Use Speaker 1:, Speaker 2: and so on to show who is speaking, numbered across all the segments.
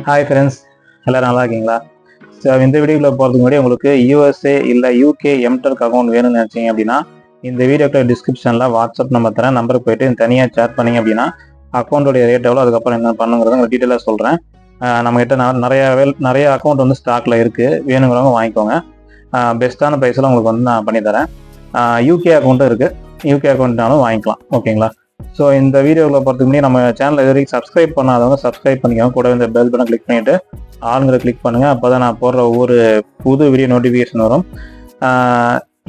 Speaker 1: Hi friends, எல்லோரும் நல்லா இருக்கீங்களா? ஸோ இந்த வீடியோவில் போகிறதுக்கு முன்னாடி உங்களுக்கு யூஎஸ்ஏ இல்லை யூகே எம்டெக் அக்கௌண்ட் வேணும்னு நினச்சிங்க அப்படின்னா இந்த வீடியோக்கு டிஸ்கிரிப்ஷனில் வாட்ஸ்அப் நம்பர் தரேன். நம்பருக்கு போய்ட்டு தனியாக சேட் பண்ணிங்க அப்படின்னா அக்கௌண்ட்டோடைய ரேட் எவ்வளோ, அதுக்கப்புறம் என்ன பண்ணுங்கிறத உங்களுக்கு டீட்டெயிலாக சொல்கிறேன். நம்மகிட்ட நிறைய அக்கௌண்ட் வந்து ஸ்டாக்கில் இருக்குது, வேணுங்கிறவங்க வாங்கிக்கோங்க. பெஸ்ட்டான ப்ரைஸில் உங்களுக்கு வந்து நான் பண்ணித்தரேன். யூகே அக்கௌண்ட்டும் இருக்குது, யூகே அக்கௌண்ட்னாலும் வாங்கிக்கலாம். ஓகேங்களா? ஸோ இந்த வீடியோவில் போகிறதுக்கு முன்னாடி நம்ம சேனல் இது வரைக்கும் சப்ஸ்கிரைப் பண்ணாதவங்க சப்ஸ்கிரைப் பண்ணிக்கோங்க. கூட இந்த பெல் பட்டன் கிளிக் பண்ணிவிட்டு ஆளுங்களை கிளிக் பண்ணுங்கள். அப்போ தான் நான் போடுற ஒவ்வொரு புது வீடியோ நோட்டிஃபிகேஷன் வரும்.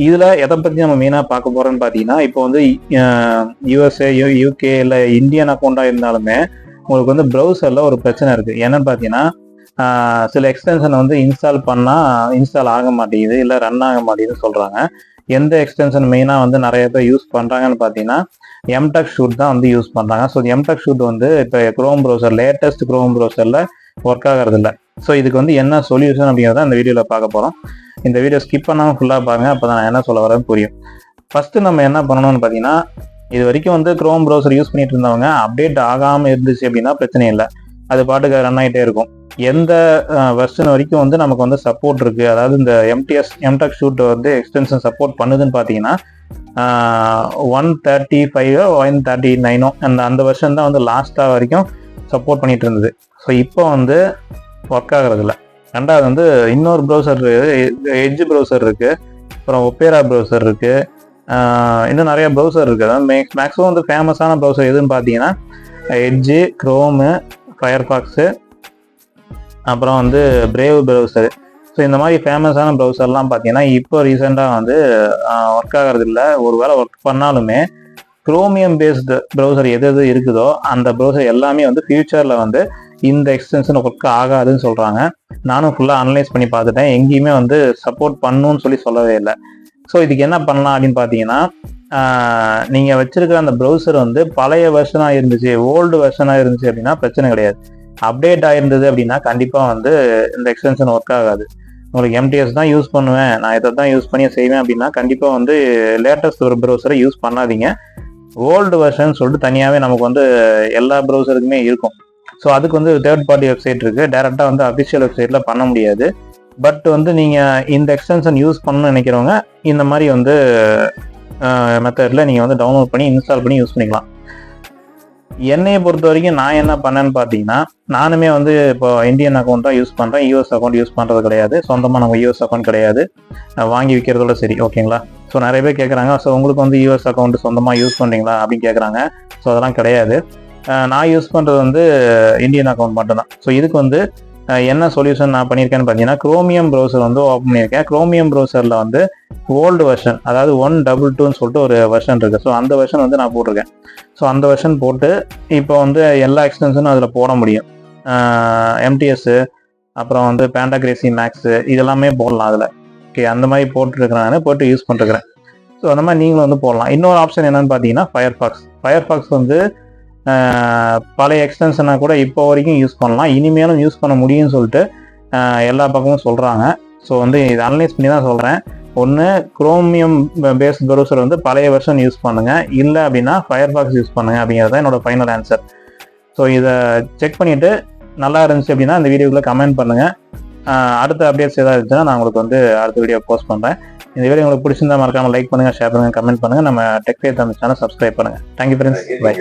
Speaker 1: இதில் எதை பற்றி நம்ம மெயினாக பார்க்க போகிறோன்னு பார்த்தீங்கன்னா, இப்போ வந்து யூஎஸ்ஏ யூகே இல்லை இந்தியன் அக்கௌண்ட்டாக இருந்தாலுமே உங்களுக்கு வந்து ப்ரௌசரில் ஒரு பிரச்சனை இருக்குது. என்னன்னு பார்த்தீங்கன்னா, சில எக்ஸ்டென்ஷனை வந்து இன்ஸ்டால் பண்ணால் இன்ஸ்டால் ஆக மாட்டேங்குது, இல்லை ரன் ஆக மாட்டேங்குதுன்னு சொல்கிறாங்க. எந்த எக்ஸ்டென்ஷன் மெயினாக வந்து நிறைய பேர் யூஸ் பண்ணுறாங்கன்னு பார்த்தீங்கன்னா எம்டெக் ஷூட் தான் வந்து யூஸ் பண்ணுறாங்க. ஸோ எம்டெக் ஷூட் வந்து இப்போ க்ரோம் ப்ரௌசர், லேட்டஸ்ட் க்ரோம் ப்ரௌசரில் ஒர்க் ஆகிறது இல்லை. ஸோ இதுக்கு வந்து என்ன சொல்யூஷன் அப்படிங்கிறத இந்த வீடியோவில் பார்க்க போகிறோம். இந்த வீடியோ ஸ்கிப் பண்ணாமல் ஃபுல்லாக பாருங்கள், அப்போ தான் நான் என்ன சொல்ல வரேன்னு புரியும். ஃபஸ்ட்டு நம்ம என்ன பண்ணணும்னு பார்த்தீங்கன்னா, இது வரைக்கும் வந்து க்ரோம் ப்ரௌசர் யூஸ் பண்ணிட்டு இருந்தவங்க அப்டேட் ஆகாமல் இருந்துச்சு அப்படின்னா பிரச்சனை இல்லை, அது பாட்டுக்கு ரன் ஆகிட்டே இருக்கும். எந்த வெர்ஷன் வரைக்கும் வந்து நமக்கு வந்து சப்போர்ட் இருக்குது, அதாவது இந்த எம்டெக் ஷூட் வந்து எக்ஸ்டென்ஷன் சப்போர்ட் பண்ணுதுன்னு பார்த்தீங்கன்னா 135 139 அந்த வெர்ஷன் தான் வந்து லாஸ்ட்டாக வரைக்கும் சப்போர்ட் பண்ணிட்டு இருந்தது. ஸோ இப்போ வந்து ஒர்க் ஆகிறது இல்லை. ரெண்டாவது வந்து இன்னொரு ப்ரௌசர், எட்ஜ் ப்ரௌசர் இருக்குது, அப்புறம் ஒப்பேரா ப்ரௌசர் இருக்குது, இன்னும் நிறைய ப்ரௌசர் இருக்குது. அதாவது மேக்ஸிமம் வந்து ஃபேமஸான ப்ரௌசர் எதுன்னு பார்த்தீங்கன்னா எட்ஜு, க்ரோமு, ஃபயர்ஃபாக்ஸு, அப்புறம் வந்து பிரேவ் ப்ரௌசரு. ஸோ இந்த மாதிரி ஃபேமஸான ப்ரௌசர்லாம் பார்த்தீங்கன்னா இப்போ ரீசெண்டாக வந்து ஒர்க் ஆகிறது இல்லை. ஒரு வேளை ஒர்க் பண்ணாலுமே குரோமியம் பேஸ்டு ப்ரௌசர் எது எது இருக்குதோ அந்த ப்ரௌசர் எல்லாமே வந்து ஃபியூச்சரில் வந்து இந்த எக்ஸ்டென்ஷன் ஒர்க் ஆகாதுன்னு சொல்கிறாங்க. நானும் ஃபுல்லாக அனலைஸ் பண்ணி பார்த்துட்டேன், எங்கேயுமே வந்து சப்போர்ட் பண்ணணும்னு சொல்லவே இல்லை. ஸோ இதுக்கு என்ன பண்ணலாம் அப்படின்னு பார்த்தீங்கன்னா, நீங்கள் வச்சுருக்கிற அந்த ப்ரௌசர் வந்து பழைய வெர்ஷனாக இருந்துச்சு, ஓல்டு வெர்ஷனாக இருந்துச்சு அப்படின்னா பிரச்சனை கிடையாது. அப்டேட் ஆகிருந்தது அப்படின்னா கண்டிப்பாக வந்து இந்த எக்ஸ்டென்ஷன் ஒர்க் ஆகாது. உங்களுக்கு எம்டிஎஸ் தான் யூஸ் பண்ணுவேன், நான் இதை தான் யூஸ் பண்ணி செய்வேன் அப்படின்னா கண்டிப்பாக வந்து லேட்டஸ்ட் ஒரு ப்ரௌசரை யூஸ் பண்ணாதீங்க. ஓல்டு வெர்ஷன் சொல்லிட்டு தனியாகவே நமக்கு வந்து எல்லா ப்ரௌசருக்குமே இருக்கும். ஸோ அதுக்கு வந்து தேர்ட் பார்ட்டி வெப்சைட் இருக்குது, டேரெக்டாக வந்து அஃபிஷியல் வெப்சைட்டில் பண்ண முடியாது. பட் வந்து நீங்கள் இந்த எக்ஸ்டென்ஷன் யூஸ் பண்ணணும்னு நினைக்கிறவங்க இந்த மாதிரி வந்து மெத்தடில் நீங்கள் வந்து டவுன்லோட் பண்ணி இன்ஸ்டால் பண்ணி யூஸ் பண்ணிக்கலாம். என்னையை பொறுத்த வரைக்கும் நான் என்ன பண்ணேன்னு பார்த்தீங்கன்னா, நானுமே வந்து இப்போ இந்தியன் அக்கௌண்ட் தான் யூஸ் பண்ணுறேன், யூஎஸ் அக்கௌண்ட் யூஸ் பண்ணுறது கிடையாது. சொந்தமாக நம்ம யூஎஸ் அக்கௌண்ட் கிடையாது, வாங்கி விற்கிறதோட சரி. ஓகேங்களா? ஸோ நிறைய பேர் கேட்குறாங்க, ஸோ உங்களுக்கு வந்து யூஎஸ் அக்கௌண்ட் சொந்தமாக யூஸ் பண்ணுறீங்களா அப்படின்னு கேட்குறாங்க. ஸோ அதெல்லாம் கிடையாது. நான் யூஸ் பண்ணுறது வந்து இந்தியன் அக்கௌண்ட் மட்டும்தான். ஸோ இதுக்கு வந்து என்ன சொல்யூஷன் நான் பண்ணியிருக்கேன்னு பார்த்தீங்கன்னா, குரோமியம் ப்ரௌசர் வந்து ஓப்பன் பண்ணியிருக்கேன். குரோமியம் ப்ரௌசரில் வந்து ஓல்டு வெர்ஷன், அதாவது 122ன்னு சொல்லிட்டு ஒரு வெர்ஷன் இருக்குது. ஸோ அந்த வெர்ஷன் வந்து நான் போட்டிருக்கேன். ஸோ அந்த வெர்ஷன் போட்டு இப்போ வந்து எல்லா எக்ஸ்டென்ஷனும் அதில் போட முடியும். எம்டிஎஸ்ஸு, அப்புறம் வந்து பேண்டாகிரேசி மேக்ஸு, இதெல்லாமே போடலாம் அதில். ஓகே, அந்த மாதிரி போட்டுருக்கிறேன், போட்டு யூஸ் பண்ணிருக்கிறேன். ஸோ அந்த மாதிரி நீங்களும் வந்து போடலாம். இன்னொரு ஆப்ஷன் என்னென்னு பார்த்தீங்கன்னா ஃபயர்ஃபாக்ஸ் வந்து பழைய எக்ஸ்டென்ஷனாக கூட இப்போ வரைக்கும் யூஸ் பண்ணலாம், இனிமேலும் யூஸ் பண்ண முடியும்னு சொல்லிட்டு எல்லா பக்கமும் சொல்கிறாங்க. ஸோ வந்து இதை அனலைஸ் பண்ணி தான் சொல்கிறேன். ஒன்று குரோமியம் பேஸ்ட் ப்ரௌசர் வந்து பழைய வெர்ஷன் யூஸ் பண்ணுங்கள், இல்லை அப்படின்னா ஃபயர்ஃபாக்ஸ் யூஸ் பண்ணுங்கள் அப்படிங்கிறது தான் என்னோட ஃபைனல் ஆன்சர். ஸோ இதை செக் பண்ணிவிட்டு நல்லா இருந்துச்சு அப்படின்னா இந்த வீடியோக்குள்ளே கமெண்ட் பண்ணுங்கள். அடுத்த அப்டேட்ஸ் ஏதாவது இருந்துச்சுன்னா நான் உங்களுக்கு வந்து அடுத்த வீடியோ போஸ்ட் பண்ணுறேன். இந்த வீடியோ உங்களுக்கு பிடிச்சிருந்தா மறக்காமல் லைக் பண்ணுங்கள், ஷேர் பண்ணுங்கள், கமெண்ட் பண்ணுங்கள். நம்ம Tech Fair Tamil channel subscribe பண்ணுங்கள். Thank you friends, by.